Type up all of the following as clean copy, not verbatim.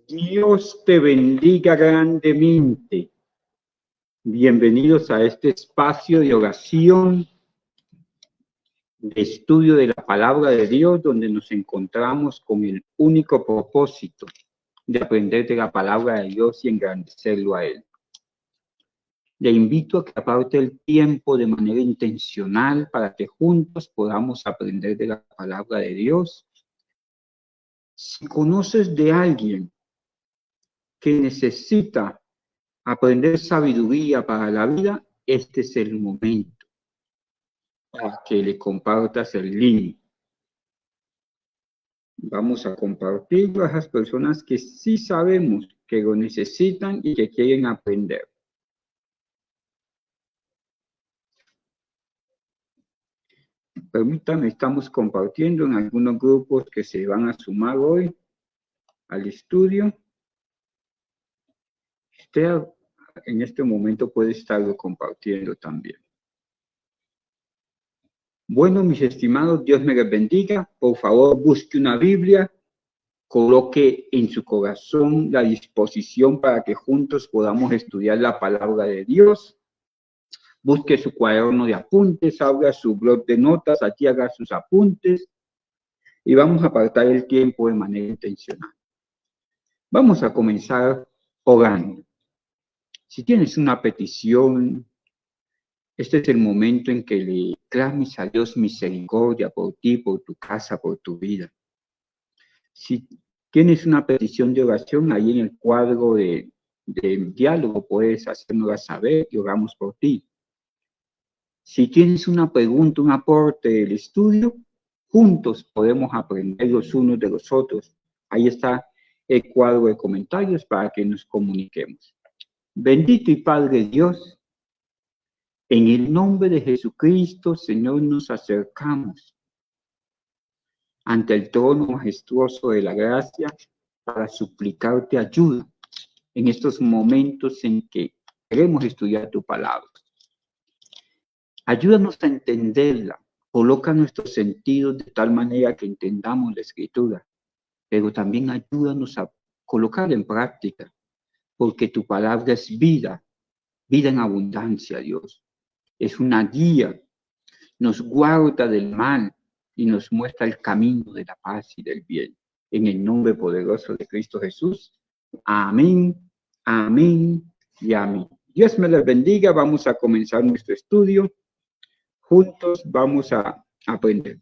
Dios te bendiga grandemente. Bienvenidos a este espacio de oración, de estudio de la palabra de Dios, donde nos encontramos con el único propósito de aprender de la palabra de Dios y engrandecerlo a Él. Le invito a que aparte el tiempo de manera intencional para que juntos podamos aprender de la palabra de Dios. Si conoces de alguien que necesita aprender sabiduría para la vida, este es el momento para que le compartas el link. Vamos a compartirlo a esas personas que sí sabemos que lo necesitan y que quieren aprender. Permítanme, estamos compartiendo en algunos grupos que se van a sumar hoy al estudio. Usted en este momento puede estarlo compartiendo también. Bueno, mis estimados, Dios me les bendiga. Por favor, busque una Biblia, coloque en su corazón la disposición para que juntos podamos estudiar la palabra de Dios. Busque su cuaderno de apuntes, abra su blog de notas, aquí haga sus apuntes y vamos a apartar el tiempo de manera intencional. Vamos a comenzar orando. Si tienes una petición, este es el momento en que le clames a Dios misericordia por ti, por tu casa, por tu vida. Si tienes una petición de oración, ahí en el cuadro de diálogo puedes hacérnosla saber y oramos por ti. Si tienes una pregunta, un aporte del estudio, juntos podemos aprender los unos de los otros. Ahí está el cuadro de comentarios para que nos comuniquemos. Bendito y Padre Dios, en el nombre de Jesucristo, Señor, nos acercamos ante el trono majestuoso de la gracia para suplicarte ayuda en estos momentos en que queremos estudiar tu palabra. Ayúdanos a entenderla, coloca nuestros sentidos de tal manera que entendamos la Escritura, pero también ayúdanos a colocarla en práctica, porque tu palabra es vida, vida en abundancia, Dios. Es una guía, nos guarda del mal y nos muestra el camino de la paz y del bien. En el nombre poderoso de Cristo Jesús. Amén, amén y amén. Dios me les bendiga. Vamos a comenzar nuestro estudio. Juntos vamos a aprender.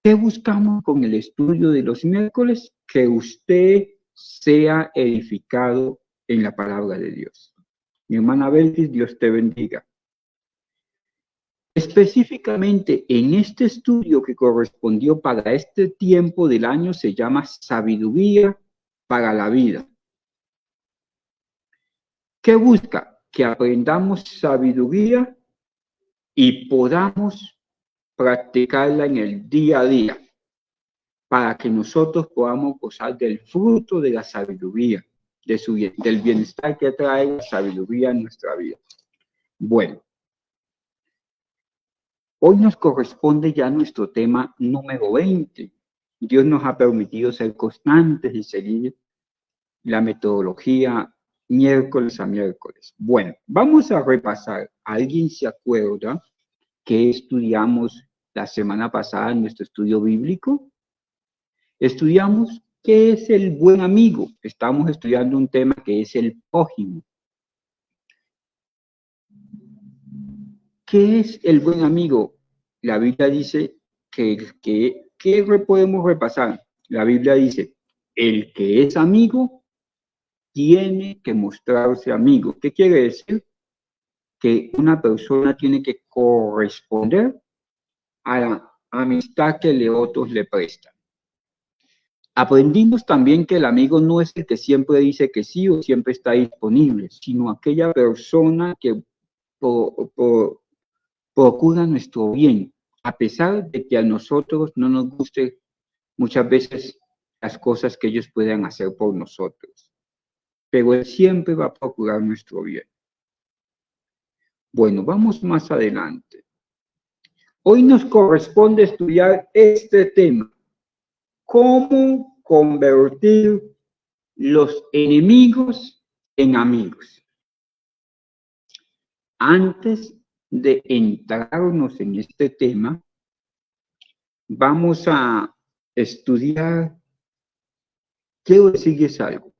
¿Qué buscamos con el estudio de los miércoles? Que usted sea edificado en la palabra de Dios. Mi hermana Belkis, Dios te bendiga. Específicamente en este estudio que correspondió para este tiempo del año se llama Sabiduría para la Vida. ¿Qué busca? Que aprendamos sabiduría y podamos practicarla en el día a día para que nosotros podamos gozar del fruto de la sabiduría, del bienestar que trae la sabiduría en nuestra vida. Bueno. Hoy nos corresponde ya nuestro tema número 20. Dios nos ha permitido ser constantes y seguir la metodología miércoles a miércoles. Bueno, vamos a repasar. ¿Alguien se acuerda que estudiamos la semana pasada en nuestro estudio bíblico? Estudiamos qué es el buen amigo. Estamos estudiando un tema que es el prójimo. ¿Qué es el buen amigo? La Biblia dice ¿qué podemos repasar? La Biblia dice, el que es amigo tiene que mostrarse amigo. ¿Qué quiere decir? Que una persona tiene que corresponder a la amistad que otros le prestan. Aprendimos también que el amigo no es el que siempre dice que sí o siempre está disponible, sino aquella persona que procura nuestro bien, a pesar de que a nosotros no nos guste muchas veces las cosas que ellos puedan hacer por nosotros. Pero Él siempre va a procurar nuestro bien. Bueno, vamos más adelante. Hoy nos corresponde estudiar este tema. ¿Cómo convertir los enemigos en amigos. Antes de entrarnos en este tema, vamos a estudiar, quiero decirles algo.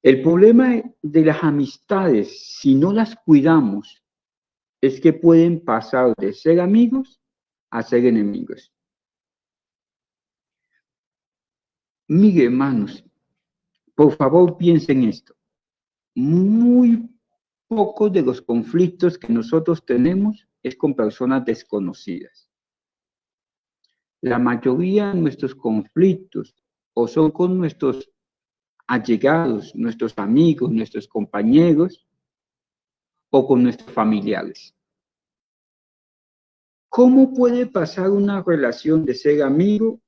El problema de las amistades, si no las cuidamos, es que pueden pasar de ser amigos a ser enemigos. Mire, hermanos, por favor piensen esto. Muy pocos de los conflictos que nosotros tenemos es con personas desconocidas. La mayoría de nuestros conflictos o son con nuestros allegados, nuestros amigos, nuestros compañeros o con nuestros familiares. ¿Cómo puede pasar una relación de ser amigo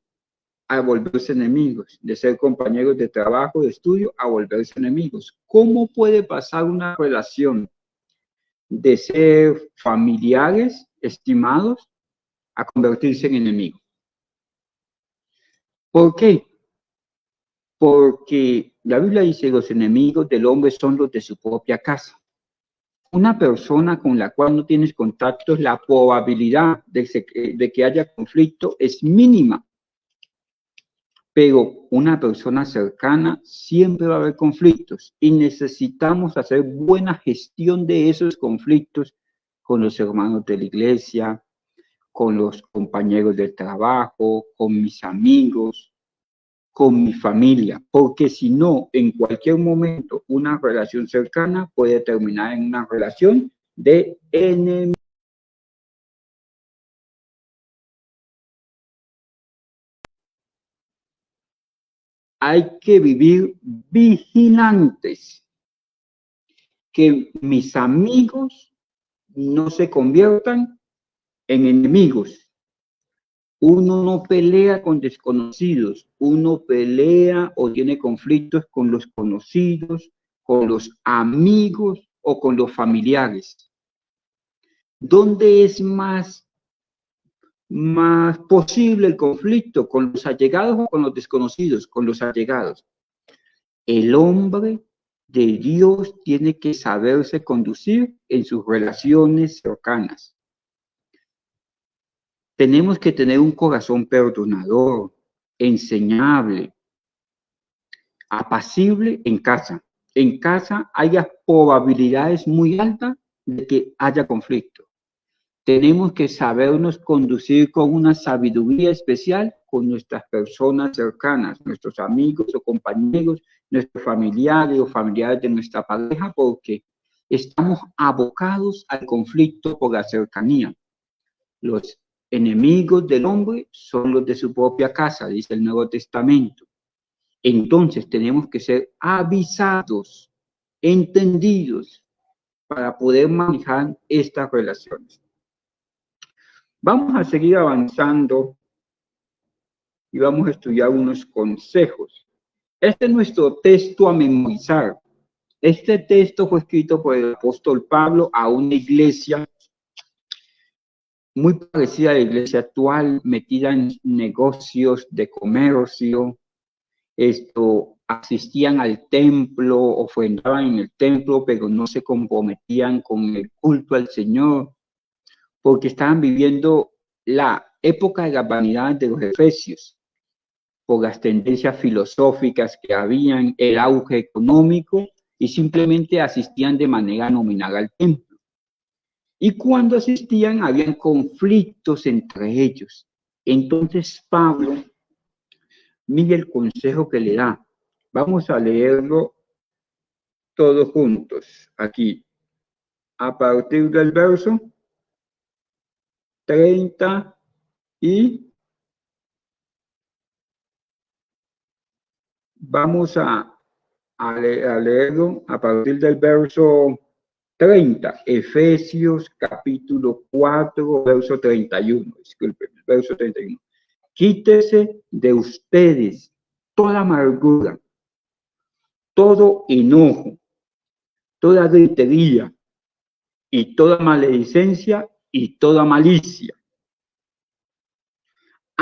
a volverse enemigos, de ser compañeros de trabajo, de estudio, a volverse enemigos? ¿Cómo puede pasar una relación de ser familiares, estimados, a convertirse en enemigos? ¿Por qué? Porque la Biblia dice que los enemigos del hombre son los de su propia casa. Una persona con la cual no tienes contactos, la probabilidad de que haya conflicto es mínima. Pero una persona cercana siempre va a haber conflictos y necesitamos hacer buena gestión de esos conflictos con los hermanos de la iglesia, con los compañeros del trabajo, con mis amigos, con mi familia, porque si no, en cualquier momento una relación cercana puede terminar en una relación de enemigos. Hay que vivir vigilantes, que mis amigos no se conviertan en enemigos. Uno no pelea con desconocidos, uno pelea o tiene conflictos con los conocidos, con los amigos o con los familiares. ¿Dónde es más posible el conflicto? ¿Con los allegados o con los desconocidos? Con los allegados. El hombre de Dios tiene que saberse conducir en sus relaciones cercanas. Tenemos que tener un corazón perdonador, enseñable, apacible en casa. En casa hay probabilidades muy altas de que haya conflicto. Tenemos que sabernos conducir con una sabiduría especial con nuestras personas cercanas, nuestros amigos o compañeros, nuestros familiares o familiares de nuestra pareja, porque estamos abocados al conflicto por la cercanía. Los enemigos del hombre son los de su propia casa, dice el Nuevo Testamento. Entonces tenemos que ser avisados, entendidos, para poder manejar estas relaciones. Vamos a seguir avanzando y vamos a estudiar unos consejos. Este es nuestro texto a memorizar. Este texto fue escrito por el apóstol Pablo a una iglesia muy parecida a la iglesia actual, metida en negocios de comercio. Asistían al templo, ofrendaban en el templo, pero no se comprometían con el culto al Señor, porque estaban viviendo la época de la vanidad de los efesios, por las tendencias filosóficas que habían, el auge económico, y simplemente asistían de manera nominal al templo. Y cuando asistían, habían conflictos entre ellos. Entonces Pablo, mire el consejo que le da. Vamos a leerlo todos juntos aquí. A partir del verso 30 y vamos a leerlo a partir del verso 30, Efesios capítulo 4, verso 31, disculpen, verso 31. Quítese de ustedes toda amargura, todo enojo, toda gritería y toda maledicencia y toda malicia.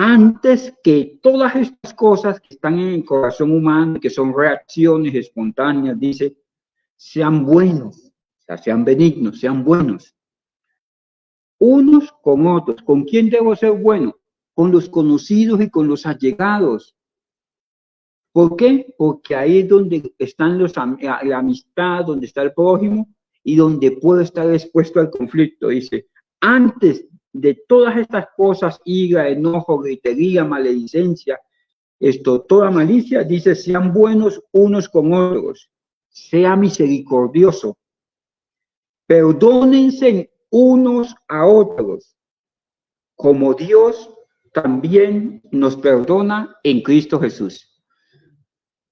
antes que todas estas cosas que están en el corazón humano, que son reacciones espontáneas, dice, sean buenos, o sea, sean benignos, sean buenos, unos con otros. ¿Con quién debo ser bueno? Con los conocidos y con los allegados. ¿Por qué? Porque ahí es donde están la amistad, donde está el prójimo y donde puedo estar expuesto al conflicto. Dice, antes de todas estas cosas, ira, enojo, gritería, maledicencia, toda malicia, dice, sean buenos unos con otros, sea misericordioso, perdónense unos a otros, como Dios también nos perdona en Cristo Jesús.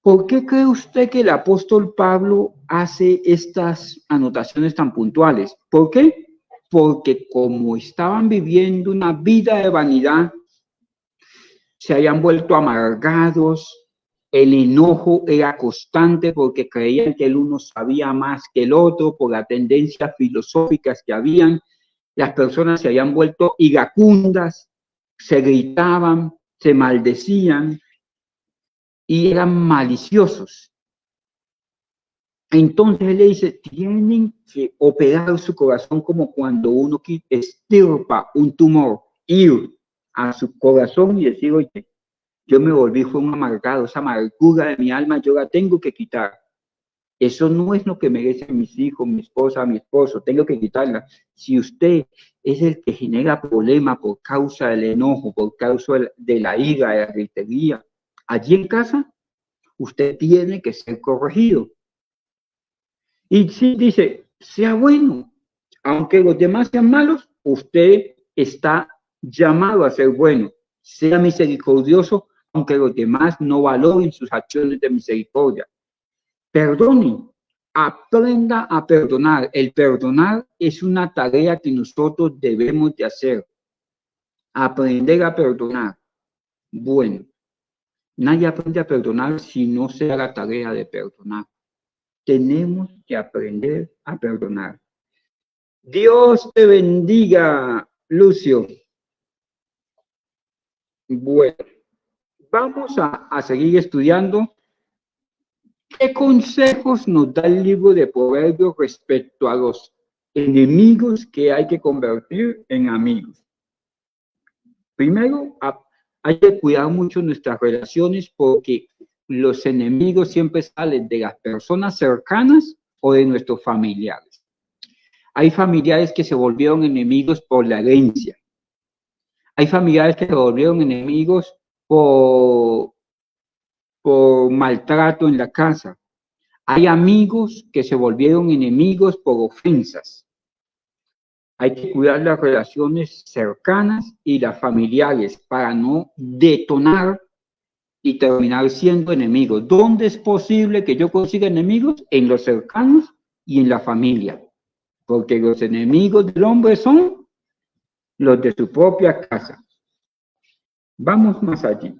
¿Por qué cree usted que el apóstol Pablo hace estas anotaciones tan puntuales? ¿Por qué? Porque como estaban viviendo una vida de vanidad, se habían vuelto amargados, el enojo era constante porque creían que el uno sabía más que el otro por las tendencias filosóficas que habían. Las personas se habían vuelto iracundas, se gritaban, se maldecían y eran maliciosos. Entonces él le dice, tienen que operar su corazón como cuando uno extirpa un tumor, ir a su corazón y decir, oye, yo me volví un amargado, esa amargura de mi alma yo la tengo que quitar. Eso no es lo que merecen mis hijos, mi esposa, mi esposo, tengo que quitarla. Si usted es el que genera problema por causa del enojo, por causa de la ira, de la gritería, allí en casa, usted tiene que ser corregido. Y sí dice, sea bueno, aunque los demás sean malos, usted está llamado a ser bueno. Sea misericordioso, aunque los demás no valoren sus acciones de misericordia. Perdone, aprenda a perdonar. El perdonar es una tarea que nosotros debemos de hacer. Aprender a perdonar. Bueno, nadie aprende a perdonar si no sea la tarea de perdonar. Tenemos que aprender a perdonar. Dios te bendiga, Lucio. Bueno, vamos a seguir estudiando. ¿Qué consejos nos da el libro de Proverbios respecto a los enemigos que hay que convertir en amigos? Primero, hay que cuidar mucho nuestras relaciones porque los enemigos siempre salen de las personas cercanas o de nuestros familiares. Hay familiares que se volvieron enemigos por la herencia. Hay familiares que se volvieron enemigos por maltrato en la casa. Hay amigos que se volvieron enemigos por ofensas. Hay que cuidar las relaciones cercanas y las familiares para no detonar y terminar siendo enemigos. ¿Dónde es posible que yo consiga enemigos? En los cercanos y en la familia. Porque los enemigos del hombre son los de su propia casa. Vamos más allí.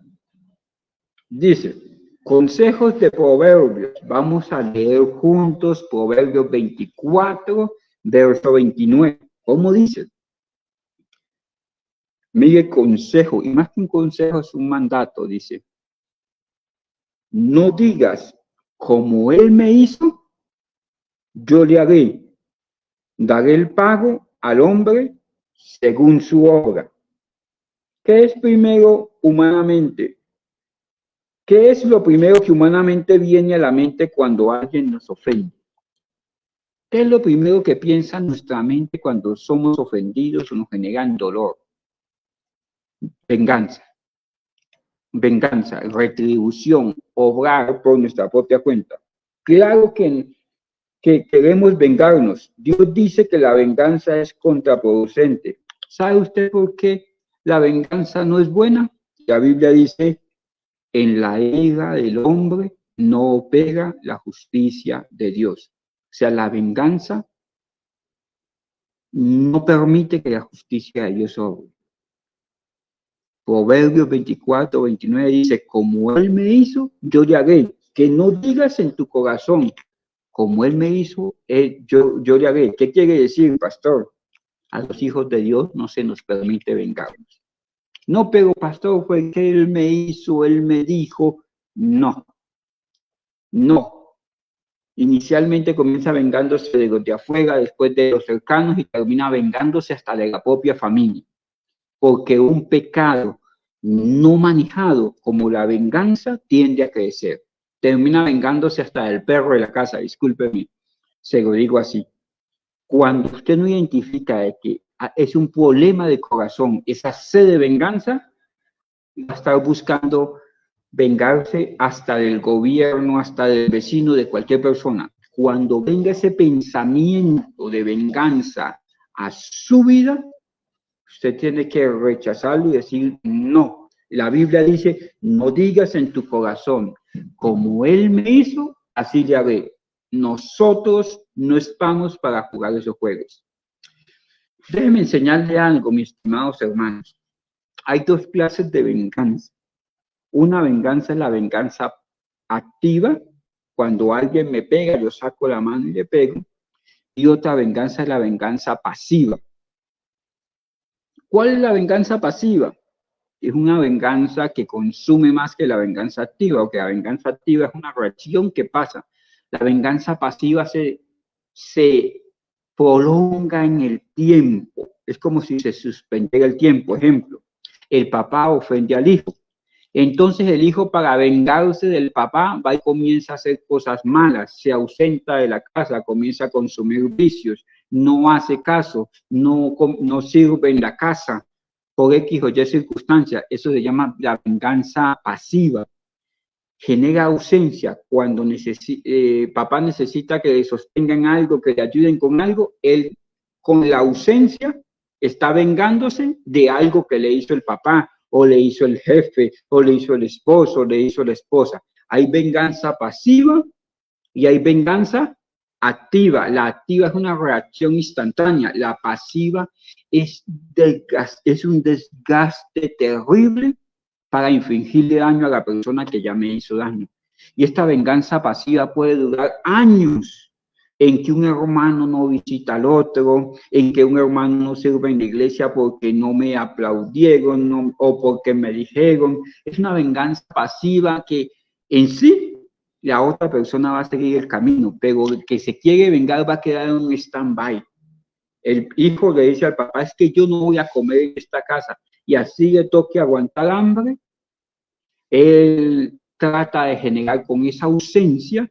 Dice, consejos de Proverbios. Vamos a leer juntos Proverbios 24, verso 29. ¿Cómo dice? Mire, consejo, y más que un consejo es un mandato, dice. No digas, como él me hizo, yo le haré. Daré el pago al hombre según su obra. ¿Qué es primero humanamente? ¿Qué es lo primero que humanamente viene a la mente cuando alguien nos ofende? ¿Qué es lo primero que piensa nuestra mente cuando somos ofendidos o nos generan dolor? Venganza. Venganza, retribución, obrar por nuestra propia cuenta. Claro que queremos vengarnos. Dios dice que la venganza es contraproducente. ¿Sabe usted por qué la venganza no es buena? La Biblia dice, en la ira del hombre no opera la justicia de Dios. O sea, la venganza no permite que la justicia de Dios obre. Proverbios 24, 29 dice, como él me hizo, yo le haré. Que no digas en tu corazón, como él me hizo, yo le haré. ¿Qué quiere decir, pastor? A los hijos de Dios no se nos permite vengarnos. No, pero pastor, fue que él me hizo, él me dijo. No, no. Inicialmente comienza vengándose de los de afuera, después de los cercanos y termina vengándose hasta de la propia familia. Porque un pecado no manejado como la venganza tiende a crecer. Termina vengándose hasta del perro de la casa, discúlpeme, se lo digo así. Cuando usted no identifica de que es un problema de corazón, esa sed de venganza, va a estar buscando vengarse hasta del gobierno, hasta del vecino, de cualquier persona. Cuando venga ese pensamiento de venganza a su vida, usted tiene que rechazarlo y decir no. La Biblia dice, no digas en tu corazón, como él me hizo, así le haré. Nosotros no estamos para jugar esos juegos. Déjenme enseñarle algo, mis estimados hermanos. Hay dos clases de venganza. Una venganza es la venganza activa. Cuando alguien me pega, yo saco la mano y le pego. Y otra venganza es la venganza pasiva. ¿Cuál es la venganza pasiva? Es una venganza que consume más que la venganza activa, o que la venganza activa es una reacción que pasa. La venganza pasiva se prolonga en el tiempo. Es como si se suspendiera el tiempo. Ejemplo, el papá ofende al hijo. Entonces el hijo, para vengarse del papá, va y comienza a hacer cosas malas, se ausenta de la casa, comienza a consumir vicios, no hace caso, no sirve en la casa por X o Y circunstancias. Eso se llama la venganza pasiva. Genera ausencia. Cuando papá necesita que le sostengan algo, que le ayuden con algo, él con la ausencia está vengándose de algo que le hizo el papá, o le hizo el jefe, o le hizo el esposo, o le hizo la esposa. Hay venganza pasiva y hay venganza activa. La activa es una reacción instantánea. La pasiva es un desgaste terrible para infligirle daño a la persona que ya me hizo daño. Y esta venganza pasiva puede durar años, en que un hermano no visita al otro, en que un hermano no sirve en la iglesia porque no me aplaudieron o porque me dijeron. Es una venganza pasiva que en sí la otra persona va a seguir el camino, pero el que se quiere vengar va a quedar en un stand-by. El hijo le dice al papá, es que yo no voy a comer en esta casa, y así le toque aguantar hambre. Él trata de generar con esa ausencia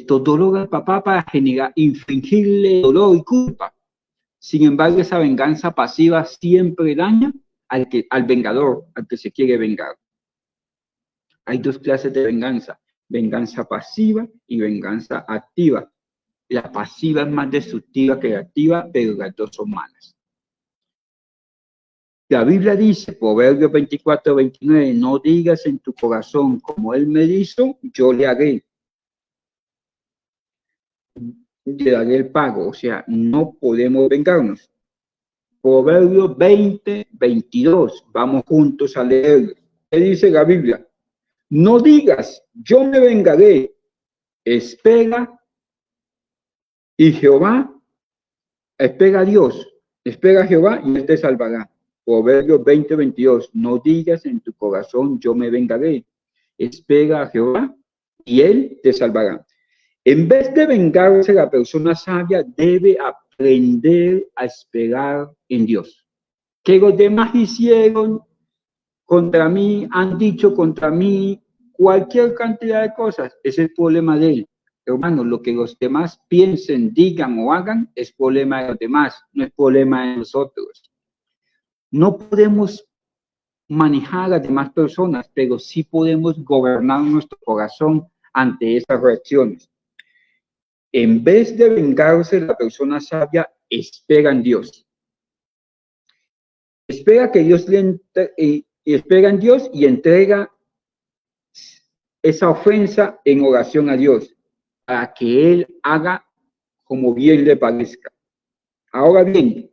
dolor al papá para infligirle dolor y culpa. Sin embargo, esa venganza pasiva siempre daña al vengador, al que se quiere vengar. Hay dos clases de venganza: venganza pasiva y venganza activa. La pasiva es más destructiva que la activa, pero las dos son malas. La Biblia dice, Proverbios 24:29, no digas en tu corazón, como él me hizo, yo le haré. Le daré el pago. O sea, no podemos vengarnos. Proverbios 20:22. Vamos juntos a leer. ¿Qué dice la Biblia? No digas, yo me vengaré. Espera y Jehová, espera a Dios, espera a Jehová y él te salvará. Proverbios 20:22. No digas en tu corazón, yo me vengaré. Espera a Jehová y él te salvará. En vez de vengarse, la persona sabia debe aprender a esperar en Dios. Que los demás hicieron contra mí, han dicho contra mí cualquier cantidad de cosas, es el problema de él. Hermano, lo que los demás piensen, digan o hagan es problema de los demás, no es problema de nosotros. No podemos manejar a las demás personas, pero sí podemos gobernar nuestro corazón ante esas reacciones. En vez de vengarse, la persona sabia espera en Dios. Espera que Dios espera en Dios y entrega esa ofensa en oración a Dios, para que Él haga como bien le parezca. Ahora bien,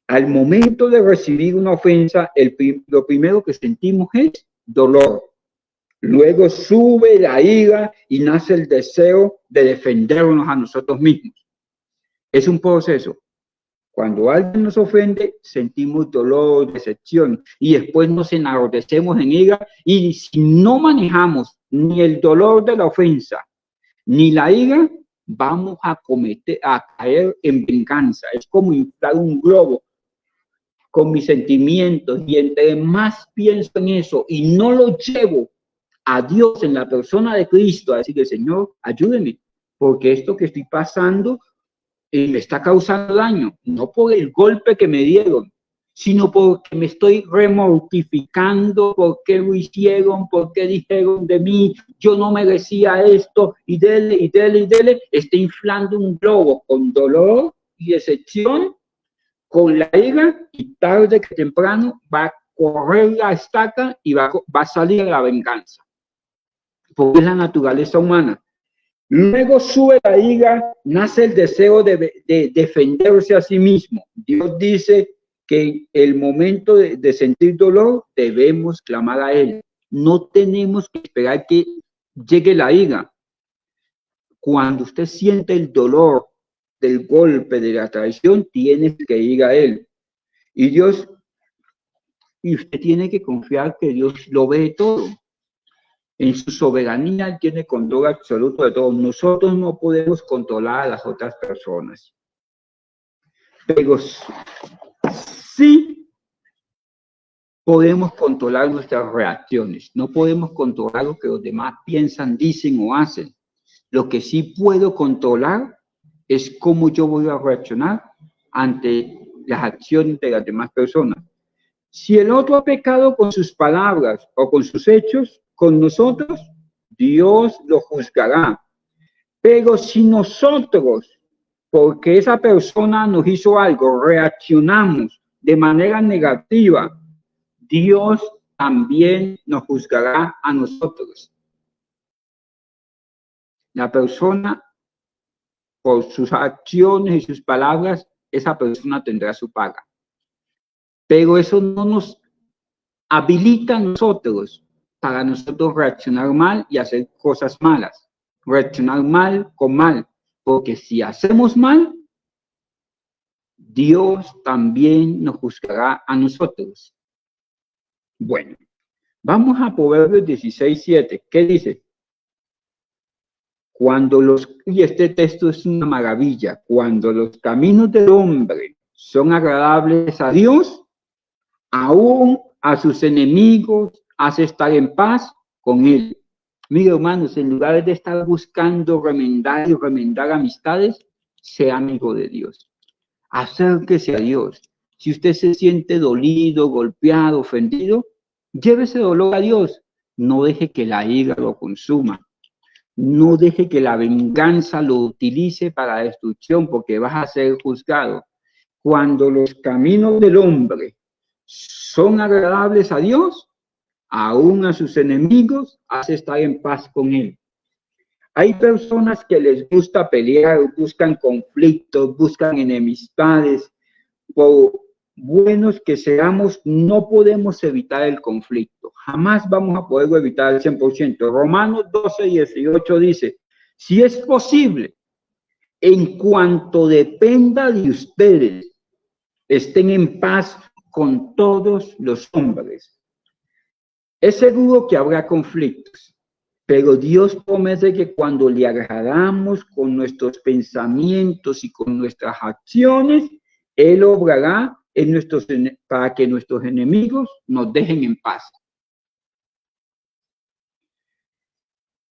al momento de recibir una ofensa, lo primero que sentimos es dolor. Luego sube la ira y nace el deseo de defendernos a nosotros mismos. Es un proceso. Cuando alguien nos ofende, sentimos dolor, decepción, y después nos enardecemos en ira, y si no manejamos ni el dolor de la ofensa, ni la ira, vamos a caer en venganza. Es como inflar un globo con mis sentimientos, y entre más pienso en eso y no lo llevo a Dios en la persona de Cristo, a decirle, Señor, ayúdeme, porque esto que estoy pasando me está causando daño, no por el golpe que me dieron, sino porque me estoy remortificando, porque lo hicieron, porque dijeron de mí, yo no merecía esto, y dele, y dele, y dele, está inflando un globo con dolor y decepción, con la ira, y tarde que temprano va a correr la estaca y va a salir la venganza, porque es la naturaleza humana. Luego sube la ira, nace el deseo de defenderse a sí mismo. Dios dice que en el momento de sentir dolor debemos clamar a Él. No tenemos que esperar que llegue la ira. Cuando usted siente el dolor del golpe, de la traición, tiene que ir a Él. Y usted tiene que confiar que Dios lo ve todo. En su soberanía, Él tiene control absoluto de todo. Nosotros no podemos controlar a las otras personas, pero sí podemos controlar nuestras reacciones. No podemos controlar lo que los demás piensan, dicen o hacen. Lo que sí puedo controlar es cómo yo voy a reaccionar ante las acciones de las demás personas. Si el otro ha pecado con sus palabras o con sus hechos, con nosotros, Dios lo juzgará. Pero si nosotros, porque esa persona nos hizo algo, reaccionamos de manera negativa, Dios también nos juzgará a nosotros. La persona, por sus acciones y sus palabras, esa persona tendrá su paga. Pero eso no nos habilita a nosotros para nosotros reaccionar mal y hacer cosas malas. Reaccionar mal con mal. Porque si hacemos mal, Dios también nos juzgará a nosotros. Bueno, vamos a Proverbios 16:7. ¿Qué dice? Y este texto es una maravilla. Cuando los caminos del hombre son agradables a Dios, aún a sus enemigos hace estar en paz con él. Mire, hermanos, en lugar de estar buscando remendar y remendar amistades, sea amigo de Dios. Acérquese a Dios. Si usted se siente dolido, golpeado, ofendido, lleve ese dolor a Dios. No deje que la ira lo consuma. No deje que la venganza lo utilice para la destrucción, porque vas a ser juzgado. Cuando los caminos del hombre son agradables a Dios, aún a sus enemigos hace estar en paz con él. Hay personas que les gusta pelear, buscan conflictos, buscan enemistades. Por buenos que seamos, no podemos evitar el conflicto. Jamás vamos a poderlo evitar al 100%. Romanos 12:18 dice, si es posible, en cuanto dependa de ustedes, estén en paz con todos los hombres. Es seguro que habrá conflictos, pero Dios promete que cuando le agradamos con nuestros pensamientos y con nuestras acciones, Él obrará para que nuestros enemigos nos dejen en paz.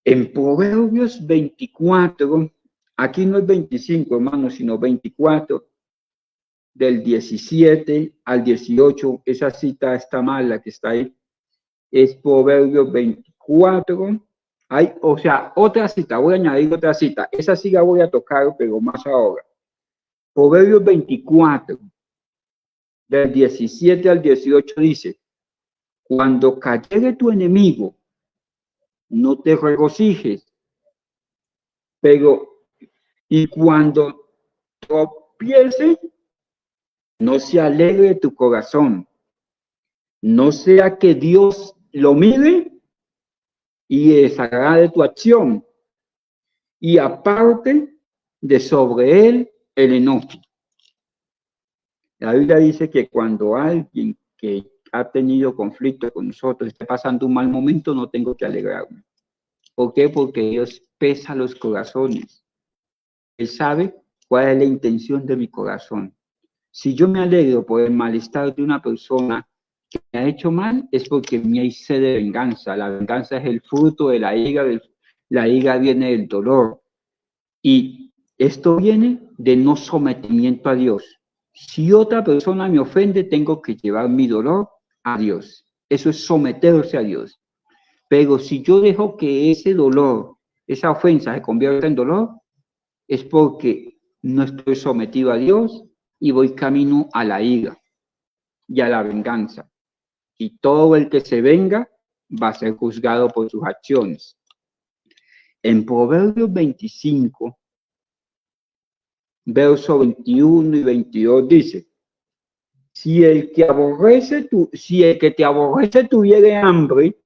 En Proverbios 24, aquí no es 25, hermanos, sino 24, del 17 al 18, esa cita está mal, la que está ahí, es Proverbios 24. Otra cita, voy a añadir otra cita, esa sí la voy a tocar, pero más ahora. Proverbios 24, del 17 al 18 dice, cuando cayere tu enemigo, no te regocijes, y cuando tropiece, no se alegre tu corazón, no sea que Dios lo mire y desagrade tu acción, y aparte de sobre él el enojo. La Biblia dice que cuando alguien que ha tenido conflicto con nosotros está pasando un mal momento, no tengo que alegrarme. ¿Por qué? Porque Dios pesa los corazones. Él sabe cuál es la intención de mi corazón. Si yo me alegro por el malestar de una persona que me ha hecho mal, es porque en mí hay sed de venganza. La venganza es el fruto de la ira, la ira viene del dolor. Y esto viene de no sometimiento a Dios. Si otra persona me ofende, tengo que llevar mi dolor a Dios. Eso es someterse a Dios. Pero si yo dejo que ese dolor, esa ofensa se convierta en dolor, es porque no estoy sometido a Dios y voy camino a la ira y a la venganza. Y todo el que se venga va a ser juzgado por sus acciones. En Proverbios 25, versos 21 y 22 dice: si el que te aborrece tuviere hambre,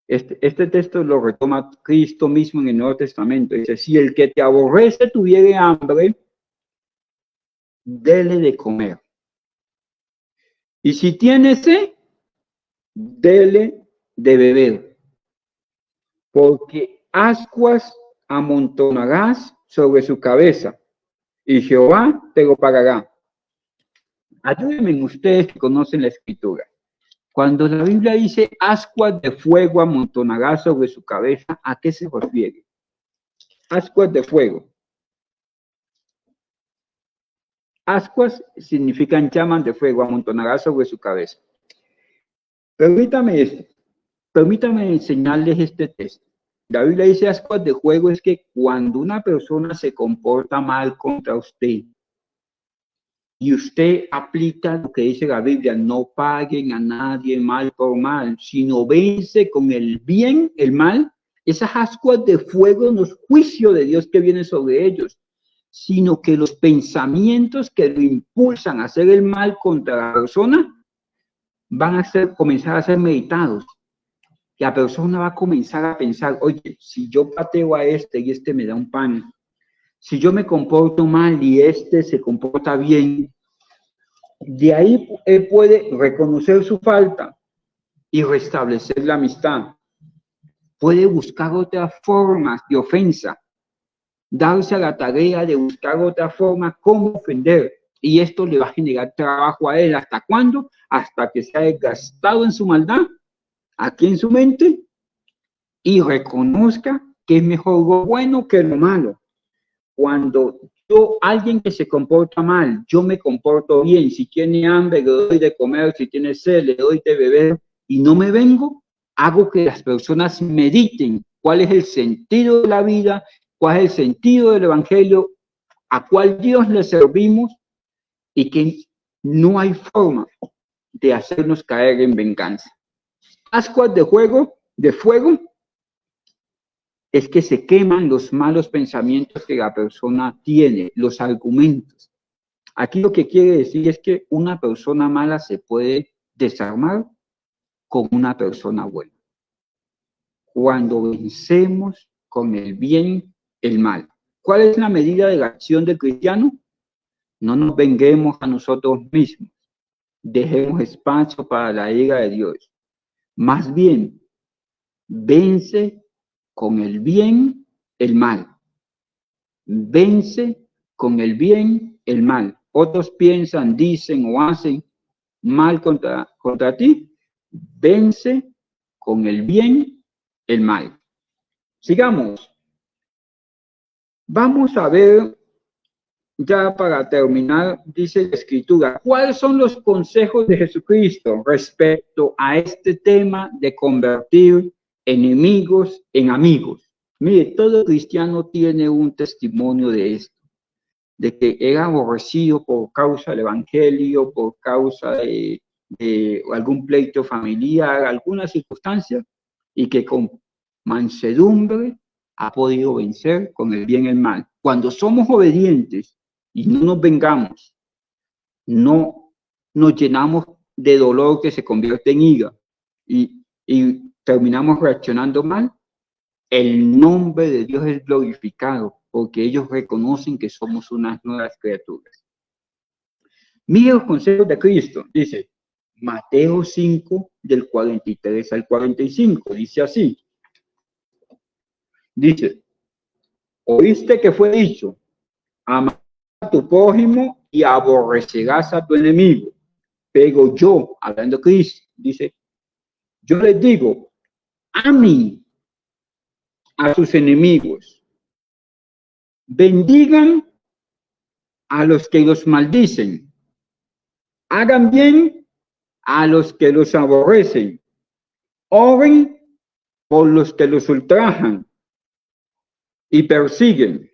este texto lo retoma Cristo mismo en el Nuevo Testamento, dice: si el que te aborrece tuviere hambre, dele de comer. Y si tiene sed, dele de beber, porque ascuas amontonarás sobre su cabeza, y Jehová te lo pagará. Ayúdenme ustedes que conocen la Escritura. Cuando la Biblia dice ascuas de fuego amontonará sobre su cabeza, ¿a qué se refiere? Ascuas de fuego. Ascuas significan llamas de fuego, amontonará sobre su cabeza. Permítame enseñarles este texto. La Biblia dice ascuas de fuego es que cuando una persona se comporta mal contra usted y usted aplica lo que dice la Biblia, no paguen a nadie mal por mal, sino vence con el bien el mal, esas ascuas de fuego no es juicio de Dios que viene sobre ellos, sino que los pensamientos que lo impulsan a hacer el mal contra la persona van a comenzar a ser meditados. La persona va a comenzar a pensar: oye, si yo pateo a este y este me da un pan, si yo me comporto mal y este se comporta bien, de ahí él puede reconocer su falta y restablecer la amistad. Puede buscar otras formas de ofensa, darse a la tarea de buscar otra forma cómo ofender. Y esto le va a generar trabajo a él. ¿Hasta cuándo? Hasta que se haya desgastado en su maldad, aquí en su mente, y reconozca que es mejor lo bueno que lo malo. Cuando alguien que se comporta mal, yo me comporto bien, si tiene hambre le doy de comer, si tiene sed le doy de beber, y no me vengo, hago que las personas mediten cuál es el sentido de la vida, cuál es el sentido del evangelio, a cuál Dios le servimos, y que no hay forma de hacernos caer en venganza. Ascuas de fuego es que se queman los malos pensamientos que la persona tiene, los argumentos. Aquí lo que quiere decir es que una persona mala se puede desarmar con una persona buena. Cuando vencemos con el bien el mal. ¿Cuál es la medida de la acción del cristiano? No nos venguemos a nosotros mismos. Dejemos espacio para la ira de Dios. Más bien, vence con el bien el mal. Vence con el bien el mal. Otros piensan, dicen o hacen mal contra ti. Vence con el bien el mal. Sigamos. Vamos a ver, ya para terminar, dice la Escritura, ¿cuáles son los consejos de Jesucristo respecto a este tema de convertir enemigos en amigos? Mire, todo cristiano tiene un testimonio de esto, de que era aborrecido por causa del evangelio, por causa de algún pleito familiar, alguna circunstancia, y que con mansedumbre ha podido vencer con el bien y el mal. Cuando somos obedientes y no nos vengamos, no nos llenamos de dolor que se convierte en ira y terminamos reaccionando mal, el nombre de Dios es glorificado porque ellos reconocen que somos unas nuevas criaturas. Mire los consejos de Cristo. Dice Mateo 5, del 43 al 45. Dice así. Dice, oíste que fue dicho, amarás a tu prójimo y aborrecerás a tu enemigo. Pero yo, hablando de Cristo, dice, yo les digo, amen a sus enemigos, bendigan a los que los maldicen, hagan bien a los que los aborrecen, oren por los que los ultrajan y persiguen,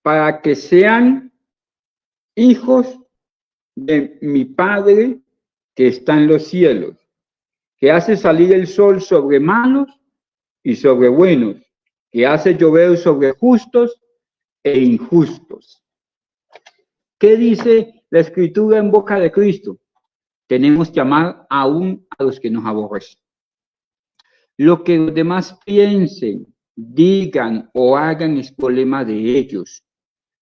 para que sean hijos de mi Padre que está en los cielos, que hace salir el sol sobre malos y sobre buenos, que hace llover sobre justos e injustos. ¿Qué dice la Escritura en boca de Cristo? Tenemos que amar aún a los que nos aborrecen. Lo que los demás piensen, digan o hagan es problema de ellos.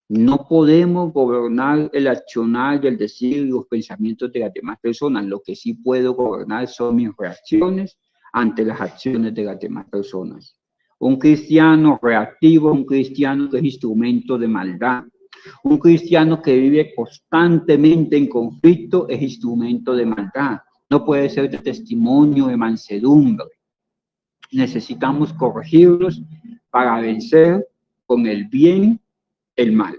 No podemos gobernar el accionar y el decir y los pensamientos de las demás personas. Lo que sí puedo gobernar son mis reacciones ante las acciones de las demás personas. Un cristiano reactivo, un cristiano que es instrumento de maldad. Un cristiano que vive constantemente en conflicto es instrumento de maldad. No puede ser de testimonio de mansedumbre. Necesitamos corregirlos para vencer con el bien el mal.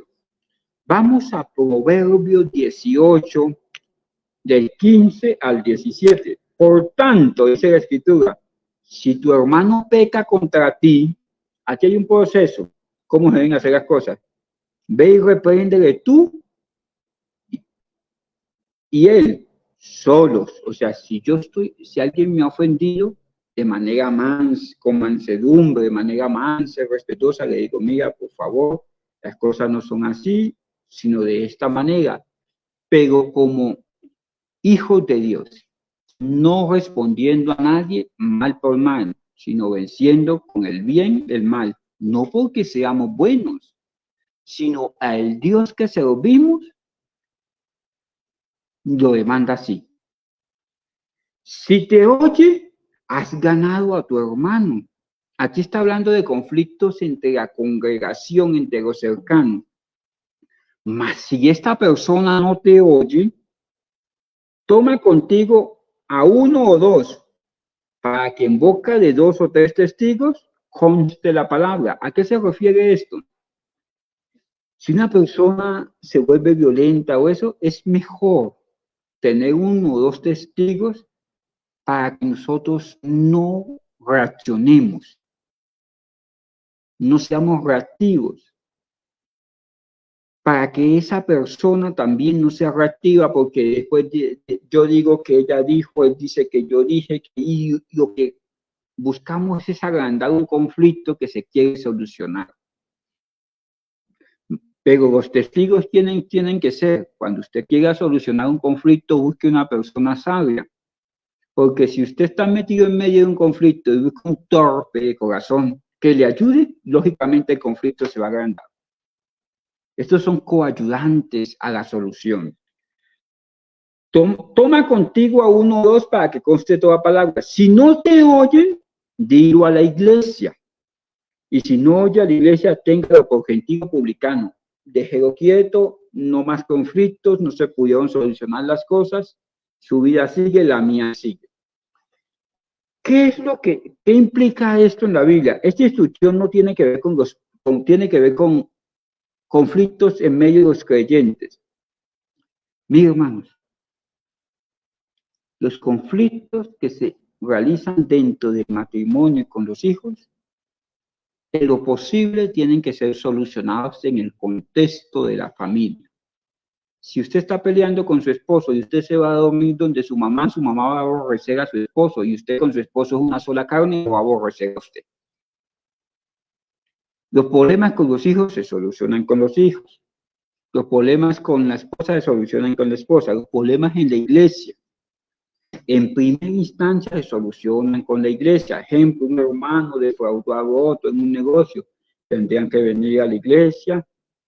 Vamos a Proverbios 18, del 15 al 17. Por tanto, dice la Escritura, si tu hermano peca contra ti, aquí hay un proceso. ¿Cómo se deben hacer las cosas? Ve y repréndele tú y él solos. O sea, si alguien me ha ofendido de manera mansa, con mansedumbre, de manera mansa, respetuosa, le digo, mira, por favor, las cosas no son así, sino de esta manera. Pero como hijos de Dios, no respondiendo a nadie mal por mal, sino venciendo con el bien el mal, no porque seamos buenos, sino al Dios que servimos lo demanda así. Si te oye, has ganado a tu hermano. Aquí está hablando de conflictos entre la congregación, entre los cercanos. Mas si esta persona no te oye, toma contigo a uno o dos, para que en boca de 2 o 3 testigos conste la palabra. ¿A qué se refiere esto? Si una persona se vuelve violenta o eso, es mejor tener 1 o 2 testigos para que nosotros no reaccionemos, no seamos reactivos, para que esa persona también no sea reactiva, porque después yo digo que ella dijo, él dice que yo dije, y lo que buscamos es agrandar un conflicto que se quiere solucionar. Pero los testigos tienen que ser, cuando usted quiera solucionar un conflicto, busque una persona sabia. Porque si usted está metido en medio de un conflicto y busca un torpe de corazón que le ayude, lógicamente el conflicto se va a agrandar. Estos son coayudantes a la solución. Toma contigo a 1 o 2 para que conste toda palabra. Si no te oye, dilo a la iglesia. Y si no oye a la iglesia, téngalo por gentío publicano. Déjelo quieto, no más conflictos, no se pudieron solucionar las cosas. Su vida sigue, la mía sigue. ¿Qué implica esto en la Biblia? Esta instrucción no tiene que ver tiene que ver con conflictos en medio de los creyentes. Mis hermanos, los conflictos que se realizan dentro del matrimonio con los hijos, en lo posible tienen que ser solucionados en el contexto de la familia. Si usted está peleando con su esposo y usted se va a dormir donde su mamá va a aborrecer a su esposo, y usted con su esposo es una sola carne, lo va a aborrecer a usted. Los problemas con los hijos se solucionan con los hijos. Los problemas con la esposa se solucionan con la esposa. Los problemas en la iglesia, en primera instancia, se solucionan con la iglesia. Ejemplo, un hermano defraudó a otro en un negocio. Tendrían que venir a la iglesia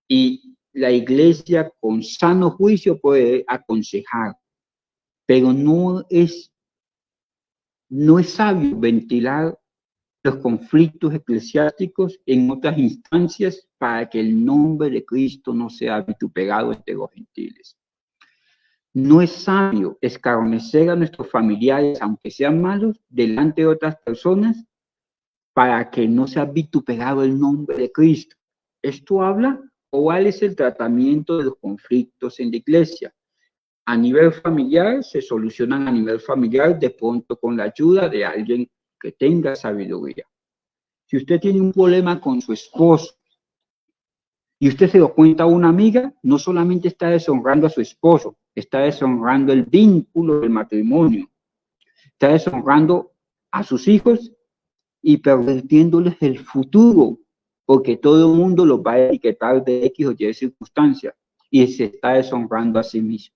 y la iglesia con sano juicio puede aconsejar, pero no es sabio ventilar los conflictos eclesiásticos en otras instancias para que el nombre de Cristo no sea vituperado entre los gentiles. No es sabio escarnecer a nuestros familiares, aunque sean malos, delante de otras personas para que no sea vituperado el nombre de Cristo. Esto habla cuál es el tratamiento de los conflictos en la iglesia. A nivel familiar, se solucionan a nivel familiar de pronto con la ayuda de alguien que tenga sabiduría. Si usted tiene un problema con su esposo y usted se lo cuenta a una amiga, no solamente está deshonrando a su esposo, está deshonrando el vínculo del matrimonio, está deshonrando a sus hijos y pervirtiéndoles el futuro, porque todo el mundo los va a etiquetar de X o Y circunstancias y se está deshonrando a sí mismo.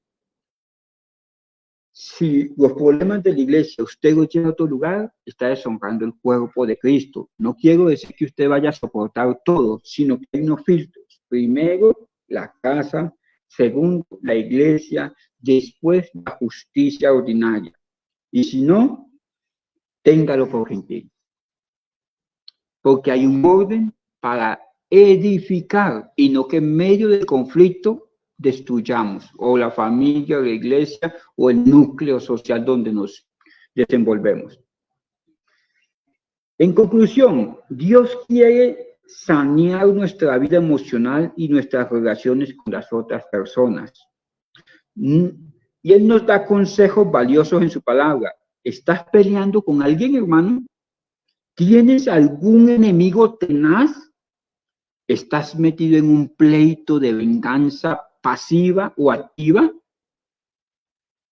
Si los problemas de la iglesia usted los lleva a otro lugar, está deshonrando el cuerpo de Cristo. No quiero decir que usted vaya a soportar todo, sino que hay unos filtros. Primero, la casa. Segundo, la iglesia. Después, la justicia ordinaria. Y si no, téngalo por gentil. Porque hay un orden para edificar y no que en medio del conflicto destruyamos o la familia, la iglesia o el núcleo social donde nos desenvolvemos. En conclusión, Dios quiere sanear nuestra vida emocional y nuestras relaciones con las otras personas. Y Él nos da consejos valiosos en su palabra. ¿Estás peleando con alguien, hermano? ¿Tienes algún enemigo tenaz? ¿Estás metido en un pleito de venganza pasiva o activa?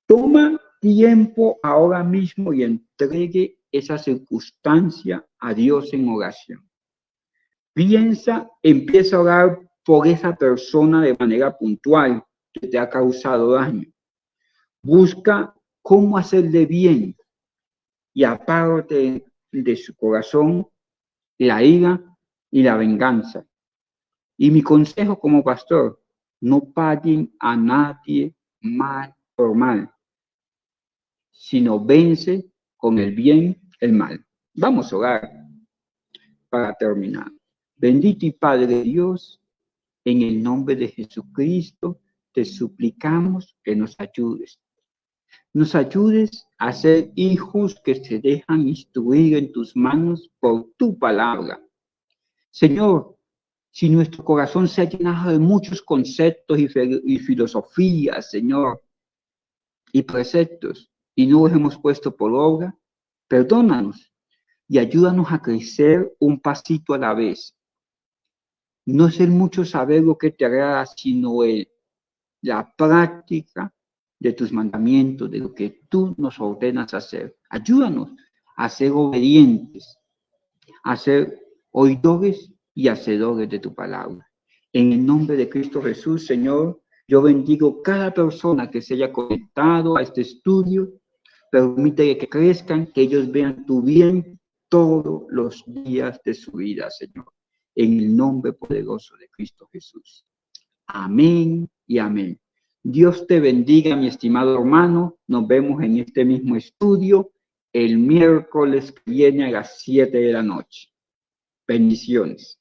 Toma tiempo ahora mismo y entregue esa circunstancia a Dios en oración. Empieza a orar por esa persona de manera puntual que te ha causado daño. Busca cómo hacerle bien y aparte de su corazón la ira y la venganza. Y mi consejo como pastor, no paguen a nadie mal por mal, sino vence con el bien el mal. Vamos a orar para terminar. Bendito y Padre Dios, en el nombre de Jesucristo, te suplicamos que nos ayudes. Nos ayudes a ser hijos que se dejan instruir en tus manos por tu palabra. Señor, si nuestro corazón se ha llenado de muchos conceptos y filosofías, Señor, y preceptos, y no los hemos puesto por obra, perdónanos y ayúdanos a crecer un pasito a la vez. No es el mucho saber lo que te agrada, sino la práctica de tus mandamientos, de lo que tú nos ordenas hacer. Ayúdanos a ser obedientes, a ser oidores y hacedores de tu palabra. En el nombre de Cristo Jesús, Señor, yo bendigo cada persona que se haya conectado a este estudio. Permite que crezcan, que ellos vean tu bien todos los días de su vida, Señor. En el nombre poderoso de Cristo Jesús. Amén y amén. Dios te bendiga, mi estimado hermano. Nos vemos en este mismo estudio el miércoles que viene a las 7 de la noche. Bendiciones.